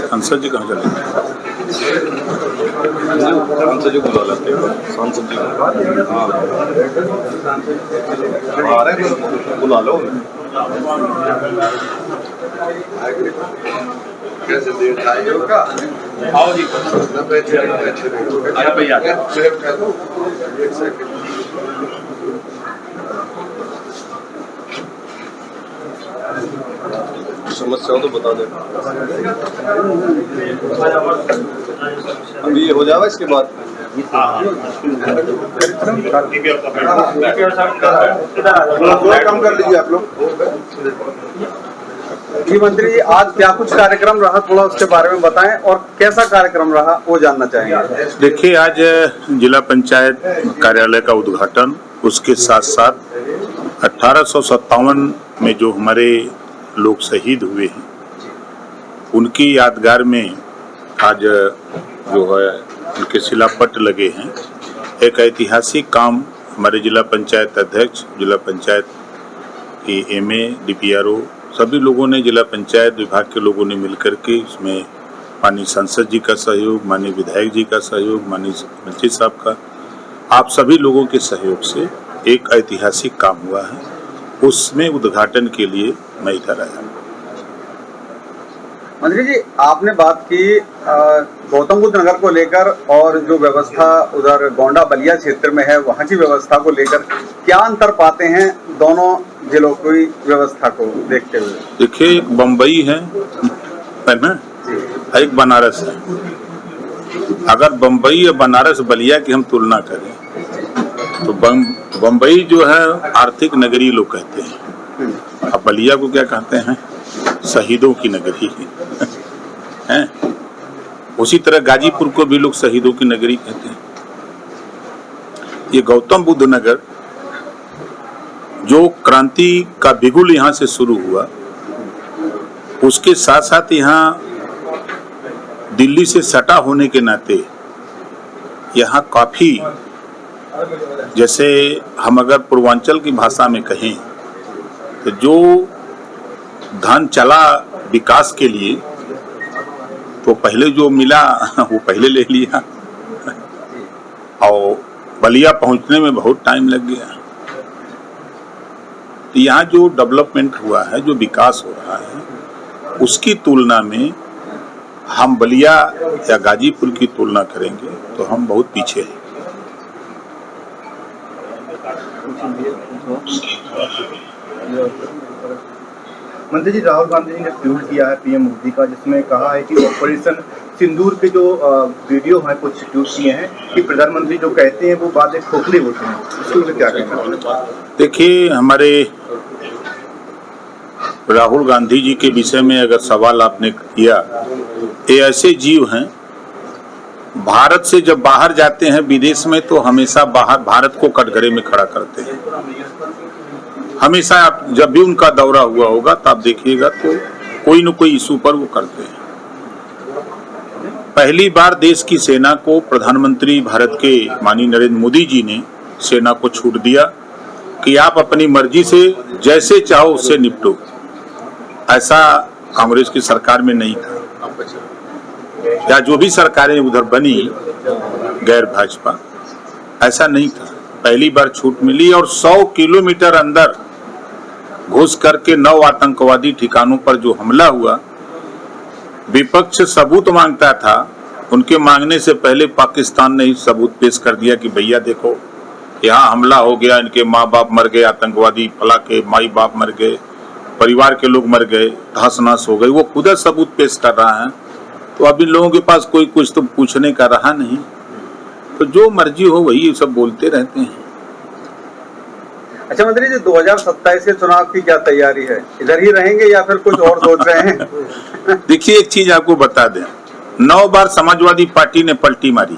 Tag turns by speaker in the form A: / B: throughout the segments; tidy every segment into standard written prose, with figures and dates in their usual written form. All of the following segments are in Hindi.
A: सांसद जी कहाँ चले?
B: सांसद जी बुला लेते हैं। सांसद जी हाँ आ रहे हैं, बुला लो। कैसे देर आई होगा? आओ जी। समस्या तो बता दें, अभी ये हो जाएगा इसके बाद। कम कर लीजिए आप लोग।
C: जी मंत्री जी, आज क्या कुछ कार्यक्रम रहा, थोड़ा उसके बारे में बताएं, और कैसा कार्यक्रम रहा वो जानना चाहेंगे।
A: देखिए, आज जिला पंचायत कार्यालय का उद्घाटन, उसके साथ साथ 1857 में जो हमारे लोग शहीद हुए हैं उनकी यादगार में आज जो है उनके शिलापट लगे हैं। एक ऐतिहासिक काम हमारे जिला पंचायत अध्यक्ष, जिला पंचायत की एमए, डीपीआरओ सभी लोगों ने, जिला पंचायत विभाग के लोगों ने मिलकर के उसमें माननीय सांसद जी का सहयोग, माननीय विधायक जी का सहयोग, माननीय मंत्री साहब का, आप सभी लोगों के सहयोग से एक ऐतिहासिक काम हुआ है। उसमें उद्घाटन के लिए मैं इधर आया।
C: मंत्री जी, आपने बात की गौतम बुद्ध नगर को लेकर, और जो व्यवस्था उधर गोंडा बलिया क्षेत्र में है वहाँ की व्यवस्था को लेकर क्या अंतर पाते हैं दोनों जिलों की व्यवस्था को देखते हुए?
A: देखिए, एक बम्बई है ना, एक बनारस है। अगर बम्बई या बनारस बलिया की हम तुलना करें तो बम्बई जो है आर्थिक नगरी लोग कहते हैं, अब बलिया को क्या कहते हैं? शहीदों की नगरी है। उसी तरह गाजीपुर को भी लोग शहीदों की नगरी कहते हैं। ये गौतम बुद्ध नगर जो क्रांति का बिगुल यहाँ से शुरू हुआ, उसके साथ साथ यहाँ दिल्ली से सटा होने के नाते यहाँ काफी, जैसे हम अगर पूर्वांचल की भाषा में कहें तो जो धन चला विकास के लिए, तो पहले जो मिला वो पहले ले लिया, और बलिया पहुंचने में बहुत टाइम लग गया। तो यहाँ जो डेवलपमेंट हुआ है, जो विकास हो रहा है, उसकी तुलना में हम बलिया या गाजीपुर की तुलना करेंगे तो हम बहुत पीछे हैं।
B: मंत्री जी, राहुल गांधी जी ने ट्वीट किया है पीएम मोदी का, जिसमें कहा है कि ऑपरेशन सिंदूर के जो वीडियो हैं कुछ ट्वीट किए हैं कि प्रधानमंत्री जो कहते हैं वो बातें खोखली होती हैं, इसको क्या कहना?
A: देखिए, हमारे राहुल गांधी जी के विषय में अगर सवाल आपने किया, ये ऐसे जीव हैं, भारत से जब बाहर जाते हैं विदेश में तो हमेशा बाहर भारत को कटघरे में खड़ा करते हैं। हमेशा आप जब भी उनका दौरा हुआ होगा तो आप देखिएगा तो कोई न कोई इशू पर वो करते हैं। पहली बार देश की सेना को प्रधानमंत्री भारत के माननीय नरेंद्र मोदी जी ने सेना को छूट दिया कि आप अपनी मर्जी से जैसे चाहो उससे निपटो। ऐसा कांग्रेस की सरकार में नहीं था, या जो भी सरकारें उधर बनी गैर भाजपा, ऐसा नहीं था। पहली बार छूट मिली और 100 किलोमीटर अंदर घुस करके 9 आतंकवादी ठिकानों पर जो हमला हुआ, विपक्ष सबूत मांगता था, उनके मांगने से पहले पाकिस्तान ने ही सबूत पेश कर दिया कि भैया देखो यहाँ हमला हो गया, इनके माँ बाप मर गए, आतंकवादी फला के माई बाप मर गए, परिवार के लोग मर गए, तहस नहस हो गई। वो खुद सबूत पेश कर रहा है। तो अब इन लोगों के पास कोई कुछ तो पूछने का रहा नहीं, तो जो मर्जी हो वही सब बोलते रहते हैं।
C: अच्छा मंत्री जी, 2027 के चुनाव की क्या तैयारी है? इधर ही रहेंगे या फिर कुछ और सोच रहे हैं?
A: देखिए, एक चीज आपको बता दें, 9 बार समाजवादी पार्टी ने पलटी मारी।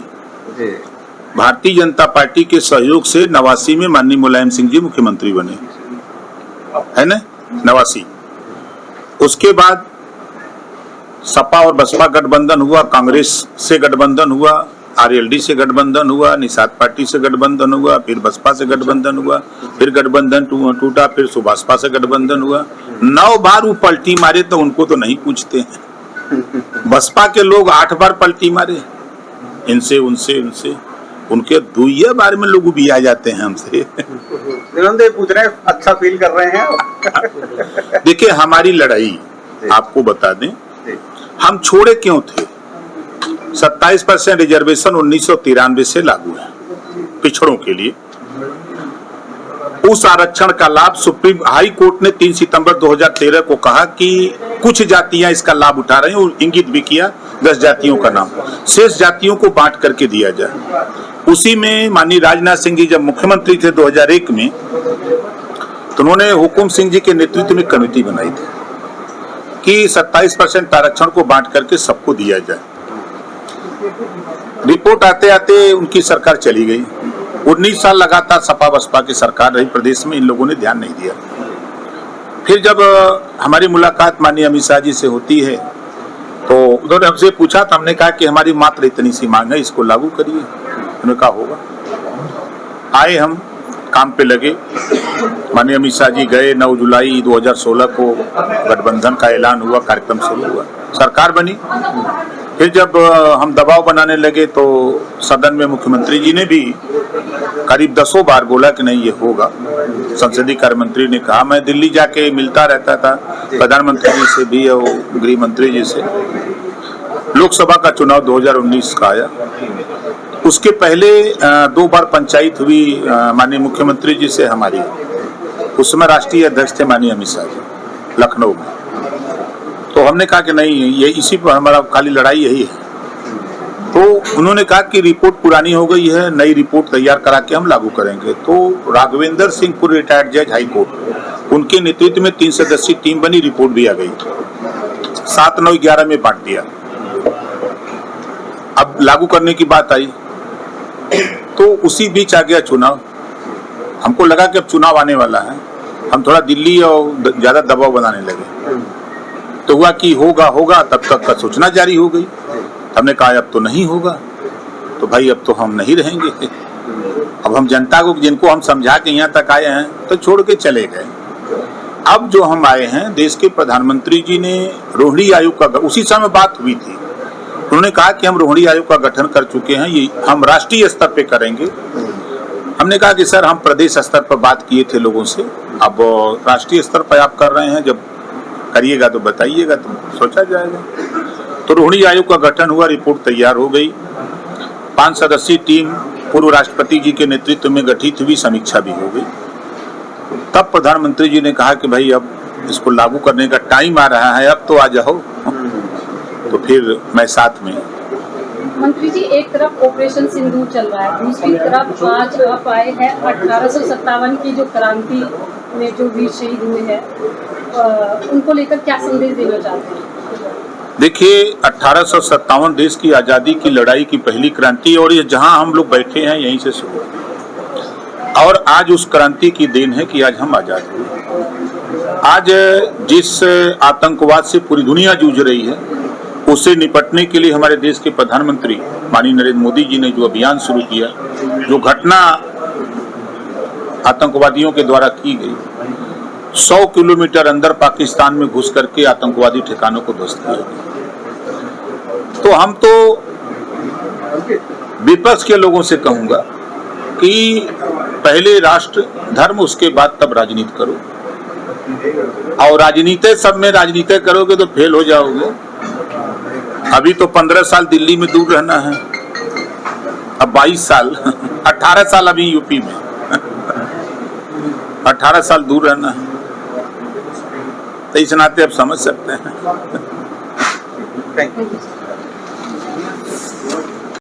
A: भारतीय जनता पार्टी के सहयोग से 89 में माननीय मुलायम सिंह जी मुख्यमंत्री बने, है ना, 89। उसके बाद सपा और बसपा गठबंधन हुआ, कांग्रेस से गठबंधन हुआ, आरएलडी से गठबंधन हुआ, निषाद पार्टी से गठबंधन हुआ, फिर बसपा से गठबंधन हुआ, फिर गठबंधन टूटा, फिर सुभाषपा से गठबंधन हुआ। 9 बार वो पलटी मारे तो उनको तो नहीं पूछते हैं। बसपा के लोग 8 बार पलटी मारे, इनसे उनसे उनसे, उनके 2 बार में लोग भी आ जाते हैं हमसे।
C: पूछ रहे हैं, अच्छा फील कर रहे हैं।
A: देखिए हमारी लड़ाई आपको बता दें, हम छोड़े क्यों थे। 27% रिजर्वेशन 1993 से लागू है पिछड़ों के लिए। उस आरक्षण का लाभ सुप्रीम हाई कोर्ट ने 3 सितंबर 2013 को कहा कि कुछ जातियां इसका लाभ उठा रही हैं, और इंगित भी किया 10 जातियों का नाम, शेष जातियों को बांट करके दिया जाए। उसी में माननीय राजनाथ सिंह जी जब मुख्यमंत्री थे 2001 में, तो उन्होंने हुकुम सिंह जी के नेतृत्व में कमेटी बनाई थी कि 27% आरक्षण को बांट करके सबको दिया जाए। रिपोर्ट आते आते उनकी सरकार चली गई। 19 साल लगातार सपा बसपा की सरकार रही प्रदेश में, इन लोगों ने ध्यान नहीं दिया। फिर जब हमारी मुलाकात माननीय अमित शाह जी से होती है तो उन्होंने हमसे पूछा, तो हमने कहा कि हमारी मात्र इतनी सी मांग है, इसको लागू करिए। उन्होंने कहा होगा। आए, हम काम पे लगे। माननीय अमित शाह जी गए। 9 जुलाई 2016 को गठबंधन का ऐलान हुआ, कार्यक्रम शुरू हुआ, सरकार बनी। फिर जब हम दबाव बनाने लगे तो सदन में मुख्यमंत्री जी ने भी करीब 10 बार बोला कि नहीं ये होगा। संसदीय कार्य मंत्री ने कहा, मैं दिल्ली जाके मिलता रहता था प्रधानमंत्री जी से भी और गृह मंत्री जी से। लोकसभा का चुनाव 2019 का आया, उसके पहले 2 बार पंचायत हुई माननीय मुख्यमंत्री जी से हमारी। उस समय राष्ट्रीय अध्यक्ष थे माननीय अमित शाह जी लखनऊ में। तो हमने कहा कि नहीं, ये इसी पर हमारा खाली लड़ाई यही है। तो उन्होंने कहा कि रिपोर्ट पुरानी हो गई है, नई रिपोर्ट तैयार करा के हम लागू करेंगे। तो राघवेंद्र सिंह पूर्व रिटायर्ड जज हाई कोर्ट, उनके नेतृत्व में 3 सदस्यीय टीम बनी, रिपोर्ट भी आ गई। 7, 9, 11 में बांट दिया। अब लागू करने की बात आई तो उसी बीच आ गया चुनाव। हमको लगा कि अब चुनाव आने वाला है, हम थोड़ा दिल्ली और ज्यादा दबाव बनाने लगे। तो हुआ कि होगा होगा, तब तक का सूचना जारी हो गई। हमने कहा अब तो नहीं होगा, तो भाई अब तो हम नहीं रहेंगे। अब हम जनता को, जिनको हम समझा के यहाँ तक आए हैं, तो छोड़ के चले गए। अब जो हम आए हैं, देश के प्रधानमंत्री जी ने रोहिणी आयोग का, उसी समय बात हुई थी, उन्होंने कहा कि हम रोहिणी आयोग का गठन कर चुके हैं, ये हम राष्ट्रीय स्तर पे करेंगे। हमने कहा कि सर हम प्रदेश स्तर पर बात किए थे लोगों से, अब राष्ट्रीय स्तर पर आप कर रहे हैं, जब करिएगा तो बताइएगा, तो सोचा जाएगा। तो रोहिणी आयोग का गठन हुआ, रिपोर्ट तैयार हो गई। 5 सदस्यीय टीम पूर्व राष्ट्रपति जी के नेतृत्व में गठित हुई, समीक्षा भी हो गई। तब प्रधानमंत्री जी ने कहा कि भाई अब इसको लागू करने का टाइम आ रहा है, अब तो आ जाओ। तो फिर मैं साथ में।
D: मंत्री जी, एक तरफ ऑपरेशन सिंदूर चल रहा है, दूसरी तरफ आज आप आए हैं 1857 की जो क्रांति में जो वीर शहीद हुए हैं, उनको लेकर क्या संदेश देना चाहते हैं?
A: देखिए 1857 देश की आज़ादी की लड़ाई की पहली क्रांति, और ये जहां हम लोग बैठे हैं यहीं से शुरू हुई। और आज उस क्रांति की देन है कि आज हम आज़ाद हुए। आज जिस आतंकवाद से पूरी दुनिया जूझ रही है, उससे निपटने के लिए हमारे देश के प्रधानमंत्री माननीय नरेंद्र मोदी जी ने जो अभियान शुरू किया, जो घटना आतंकवादियों के द्वारा की गई, 100 किलोमीटर अंदर पाकिस्तान में घुस करके आतंकवादी ठिकानों को ध्वस्त किया गया। तो हम तो विपक्ष के लोगों से कहूंगा कि पहले राष्ट्र धर्म, उसके बाद तब राजनीति करो। और राजनीति सब में राजनीति करोगे तो फेल हो जाओगे। अभी तो 15 साल दिल्ली में दूर रहना है, अब 22 साल 18 साल अभी यूपी में 18 साल दूर रहना है। तो इस नाते आप समझ सकते हैं।
C: Thank you.